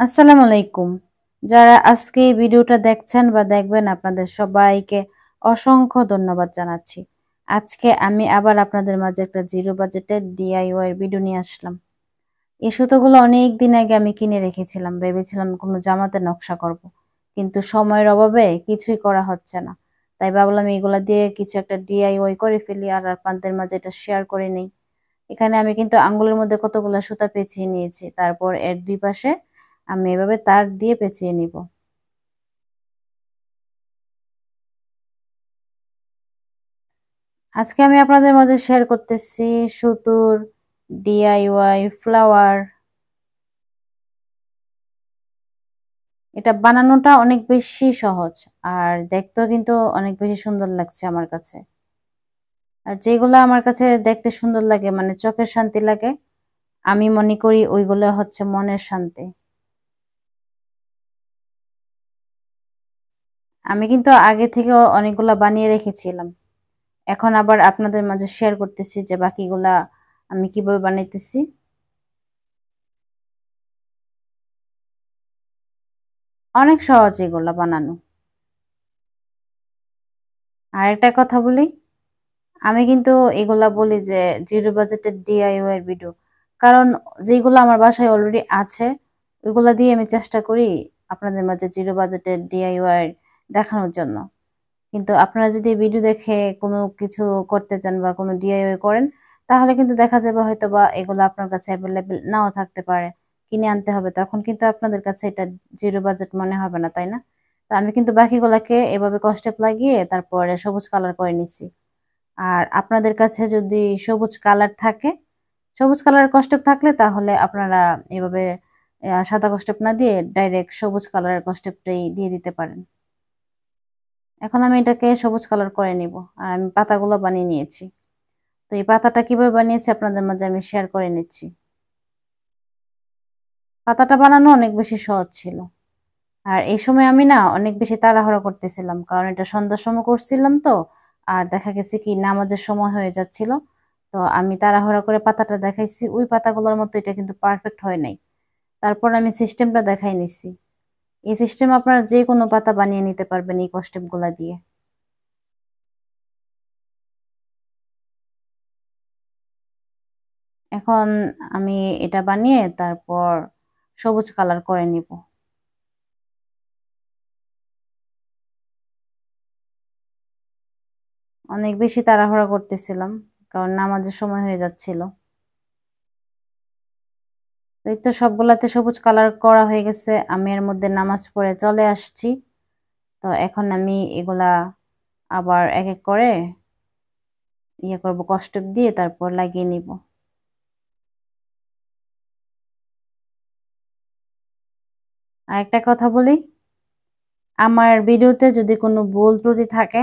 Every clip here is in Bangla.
আসসালামু আলাইকুম। যারা আজকে এই ভিডিওটা দেখছেন বা দেখবেন আপনাদের সবাইকে অসংখ্য ধন্যবাদ জানাচ্ছি। আজকে আমি আবার আপনাদের মাঝে একটা জিরো বাজেটের ডিআইওয়াই এর ভিডিও নিয়ে আসলাম। এই সুতোগুলো অনেক দিন আগে আমি কিনে রেখেছিলাম, ভেবেছিলাম কোনো জামাতে নকশা করব। কিন্তু সময়ের অভাবে কিছুই করা হচ্ছে না। তাই ভাবলাম এগুলা দিয়ে কিছু একটা ডিআইওয়াই করে ফেলি আর আপনাদের মাঝে এটা শেয়ার করে নেই। এখানে আমি কিন্তু আঙ্গুলের মধ্যে কতগুলো সুতা পেঁচিয়ে নিয়েছি, তারপর এর দুই পাশে আমি এভাবে তার দিয়ে পেঁচিয়ে নিব। আজকে আমি আপনাদের মাঝে শেয়ার করতেছি সুতোর ডিআইওয়াই ফ্লাওয়ার। এটা বানানোটা অনেক বেশি সহজ আর দেখতেও কিন্তু অনেক বেশি সুন্দর লাগছে আমার কাছে। আর যেগুলো আমার কাছে দেখতে সুন্দর লাগে, মানে চোখের শান্তি লাগে, আমি মনে করি ওইগুলো হচ্ছে মনের শান্তি। আমি কিন্তু আগে থেকে অনেকগুলা বানিয়ে রেখেছিলাম, এখন আবার আপনাদের মাঝে শেয়ার করতেছি যে বাকিগুলা আমি কিভাবে বানাইতেছি। অনেক সহজ এগুলা বানানো। আর একটা কথা বলি, আমি কিন্তু এগুলা বলি যে জিরো বাজেটের ডিআইওয়াই এর ভিডিও, কারণ যেগুলো আমার বাসায় অলরেডি আছে ওইগুলা দিয়ে আমি চেষ্টা করি আপনাদের মাঝে জিরো বাজেটের ডিআইওয়াই দেখানোর জন্য। কিন্তু আপনারা যদি ভিডিও দেখে কোনো কিছু করতে চান বা কোনো ডিআইওয়াই করেন, তাহলে কিন্তু দেখা যাবে হয়তো বা এগুলো আপনার কাছে অ্যাভেলেবেল নাও থাকতে পারে, কিনে আনতে হবে, তখন কিন্তু আপনাদের কাছে এটা জিরো বাজেট মনে হবে না, তাই না? তো আমি কিন্তু বাকিগুলাকে এভাবে কষ্টেপ লাগিয়ে তারপরে সবুজ কালার করে নিছি। আর আপনাদের কাছে যদি সবুজ কালার থাকে, সবুজ কালারের কষ্টেপ থাকলে তাহলে আপনারা এভাবে সাদা কষ্টেপ না দিয়ে ডাইরেক্ট সবুজ কালারের কষ্টেপটাই দিয়ে দিতে পারেন। এখন আমি এটাকে সবুজ কালার করে নিব আর আমি পাতাগুলো বানিয়ে নিয়েছি। তো এই পাতাটা কিভাবে বানিয়েছি আপনাদের মাঝে আমি শেয়ার করে নিচ্ছি। পাতাটা বানানো অনেক বেশি সহজ ছিল। আর এই সময় আমি না অনেক বেশি তাড়াহুড়ো করতেছিলাম, কারণ এটা সন্ধ্যার সময় করছিলাম তো। আর দেখা গেছে কি নামাজের সময় হয়ে যাচ্ছিল। তো আমি তাড়াহুড়া করে পাতাটা দেখাইছি, ওই পাতাগুলোর মতো এটা কিন্তু পারফেক্ট হয় নাই। তারপর আমি সিস্টেমটা দেখাই নিছি। এই সিস্টেম আপনারা যে কোনো পাতা বানিয়ে নিতে পারবেন এই কস্টেপ গুলা দিয়ে। এখন আমি এটা বানিয়ে তারপর সবুজ কালার করে নিব। অনেক বেশি তাড়াহুড়া করতেছিলাম, কারণ নামাজের সময় হয়ে যাচ্ছিল। এই তো সবগুলাতে সবুজ কালার করা হয়ে গেছে, আমি এর মধ্যে নামাজ পড়ে চলে আসছি। তো এখন আমি এগুলা আবার এক এক করে ইয়ে করব, কস্টেপ দিয়ে তারপর লাগিয়ে নিব। আর একটা কথা বলি, আমার ভিডিওতে যদি কোনো ভুল ত্রুটি থাকে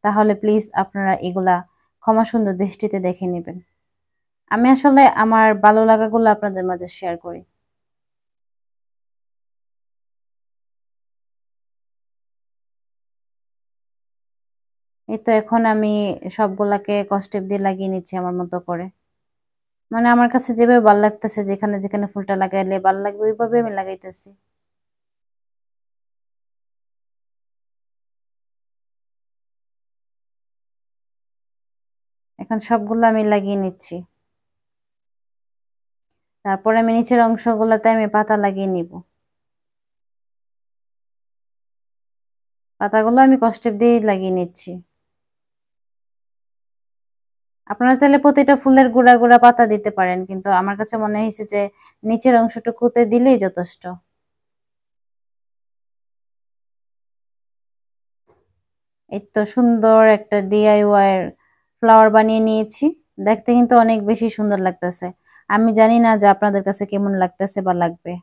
তাহলে প্লিজ আপনারা এগুলা ক্ষমা সুন্দর দৃষ্টিতে দেখে নেবেন। আমি আসলে আমার ভালো লাগাগুলো আপনাদের মাঝে শেয়ার করি। এই তো এখন আমি সবগুলাকে কস্টেপ দিয়ে লাগিয়ে নিচ্ছি আমার মতো করে। মানে আমার কাছে যেভাবে ভালো লাগতেছে, যেখানে যেখানে ফুলটা লাগাইলে ভালো লাগবে ওইভাবে আমি লাগাইতেছি। এখন সবগুলো আমি লাগিয়ে নিচ্ছি। তারপরে আমি নিচের অংশগুলোতে আমি পাতা লাগিয়ে নিব। পাতাগুলো আমি কস্টেপ দিয়ে লাগিয়ে নিচ্ছি। আপনারা চাইলে প্রতিটা ফুলের গোড়া গোড়া পাতা দিতে পারেন, কিন্তু আমার কাছে মনে হয়েছে যে নিচের অংশটুকুতে দিলেই যথেষ্ট। এই তো সুন্দর একটা ডিআইওয়াই এর ফ্লাওয়ার বানিয়ে নিয়েছি। দেখতে কিন্তু অনেক বেশি সুন্দর লাগতেছে। আমি জানি না যে আপনাদের কাছে কেমন লাগতেছে বা লাগবে।